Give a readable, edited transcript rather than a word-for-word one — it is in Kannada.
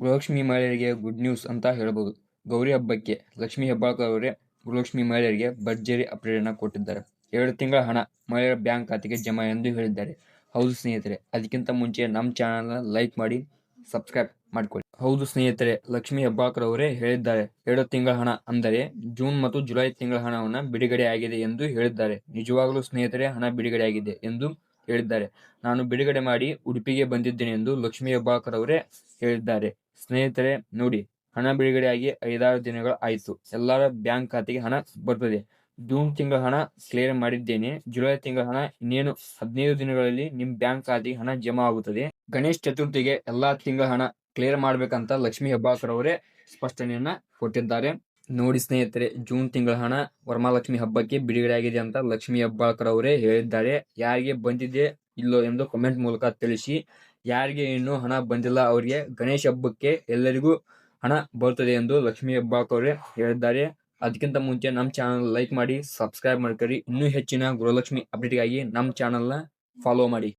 ಗೃಹಲಕ್ಷ್ಮಿ ಮಹಿಳೆಯರಿಗೆ ಗುಡ್ ನ್ಯೂಸ್ ಅಂತ ಹೇಳ್ಬೋದು. ಗೌರಿ ಹಬ್ಬಕ್ಕೆ ಲಕ್ಷ್ಮೀ ಹೆಬ್ಬಾಳ್ಕರ್ ಅವರೇ ಗೃಹಲಕ್ಷ್ಮಿ ಮಹಿಳೆಯರಿಗೆ ಭರ್ಜರಿ ಅಪ್ಡೇಟ್ ಕೊಟ್ಟಿದ್ದಾರೆ. 2 ತಿಂಗಳ ಹಣ ಮಹಿಳೆಯರ ಬ್ಯಾಂಕ್ ಖಾತೆಗೆ ಜಮಾ ಎಂದು ಹೇಳಿದ್ದಾರೆ. ಹೌದು ಸ್ನೇಹಿತರೆ, ಅದಕ್ಕಿಂತ ಮುಂಚೆ ನಮ್ಮ ಚಾನಲ್ನ ಲೈಕ್ ಮಾಡಿ, ಸಬ್ಸ್ಕ್ರೈಬ್ ಮಾಡಿಕೊಳ್ಳಿ. ಹೌದು ಸ್ನೇಹಿತರೆ, ಲಕ್ಷ್ಮೀ ಹೆಬ್ಬಾಳ್ಕರ್ ಅವರೇ ಹೇಳಿದ್ದಾರೆ. 2 ತಿಂಗಳ ಹಣ ಅಂದರೆ ಜೂನ್ ಮತ್ತು ಜುಲೈ ತಿಂಗಳ ಹಣವನ್ನು ಬಿಡುಗಡೆ ಆಗಿದೆ ಎಂದು ಹೇಳಿದ್ದಾರೆ. ನಿಜವಾಗಲೂ ಸ್ನೇಹಿತರೆ, ಹಣ ಬಿಡುಗಡೆ ಆಗಿದೆ ಎಂದು ಹೇಳಿದ್ದಾರೆ. ನಾನು ಬಿಡುಗಡೆ ಮಾಡಿ ಉಡುಪಿಗೆ ಬಂದಿದ್ದೇನೆ ಎಂದು ಲಕ್ಷ್ಮೀ ಹೆಬ್ಬಾಳ್ಕರ್ ಅವರೇ ಹೇಳಿದ್ದಾರೆ. ಸ್ನೇಹಿತರೆ ನೋಡಿ, ಹಣ ಬಿಡುಗಡೆಯಾಗಿ 5-6 ದಿನಗಳು ಆಯಿತು. ಎಲ್ಲರ ಬ್ಯಾಂಕ್ ಖಾತೆಗೆ ಹಣ ಬರ್ತದೆ. ಜೂನ್ ತಿಂಗಳ ಹಣ ಕ್ಲಿಯರ್ ಮಾಡಿದ್ದೇನೆ. ಜುಲೈ ತಿಂಗಳ ಹಣ ಇನ್ನೇನು 15 ದಿನಗಳಲ್ಲಿ ನಿಮ್ಮ ಬ್ಯಾಂಕ್ ಖಾತೆಗೆ ಹಣ ಜಮಾ ಆಗುತ್ತದೆ. ಗಣೇಶ ಚತುರ್ಥಿಗೆ ಎಲ್ಲಾ ತಿಂಗಳ ಹಣ ಕ್ಲಿಯರ್ ಮಾಡ್ಬೇಕಂತ ಲಕ್ಷ್ಮೀ ಹೆಬ್ಬಾಳ್ಕರ್ ಅವರೇ ಸ್ಪಷ್ಟನೆಯನ್ನ ಕೊಟ್ಟಿದ್ದಾರೆ. ನೋಡಿ ಸ್ನೇಹಿತರೆ, ಜೂನ್ ತಿಂಗಳ ಹಣ ವರಮಹಾಲಕ್ಷ್ಮಿ ಹಬ್ಬಕ್ಕೆ ಬಿಡುಗಡೆ ಆಗಿದೆ ಅಂತ ಲಕ್ಷ್ಮೀ ಹೆಬ್ಬಾಳ್ಕರ್ ಅವರೇ ಹೇಳಿದ್ದಾರೆ. ಯಾರಿಗೆ ಬಂದಿದೆ ಇಲ್ಲೋ ಎಂದು ಕಮೆಂಟ್ ಮೂಲಕ ತಿಳಿಸಿ. ಯಾರಿಗೆ ಇನ್ನೂ ಹಣ ಬಂದಿಲ್ಲ ಅವರಿಗೆ ಗಣೇಶ ಹಬ್ಬಕ್ಕೆ ಎಲ್ಲರಿಗೂ ಹಣ ಬರ್ತದೆ ಎಂದು ಲಕ್ಷ್ಮೀ ಹೆಬ್ಬಾಳ್ಕರ್ ಅವರೇ ಹೇಳಿದ್ದಾರೆ. ಅದಕ್ಕಿಂತ ಮುಂಚೆ ನಮ್ಮ ಚಾನಲ್ ಲೈಕ್ ಮಾಡಿ, ಸಬ್ಸ್ಕ್ರೈಬ್ ಮಾಡ್ಕೊಳ್ಳಿ. ಇನ್ನೂ ಹೆಚ್ಚಿನ ಗೃಹಲಕ್ಷ್ಮಿ ಅಪ್ಡೇಟ್ಗಾಗಿ ನಮ್ಮ ಚಾನಲ್ನ ಫಾಲೋ ಮಾಡಿ.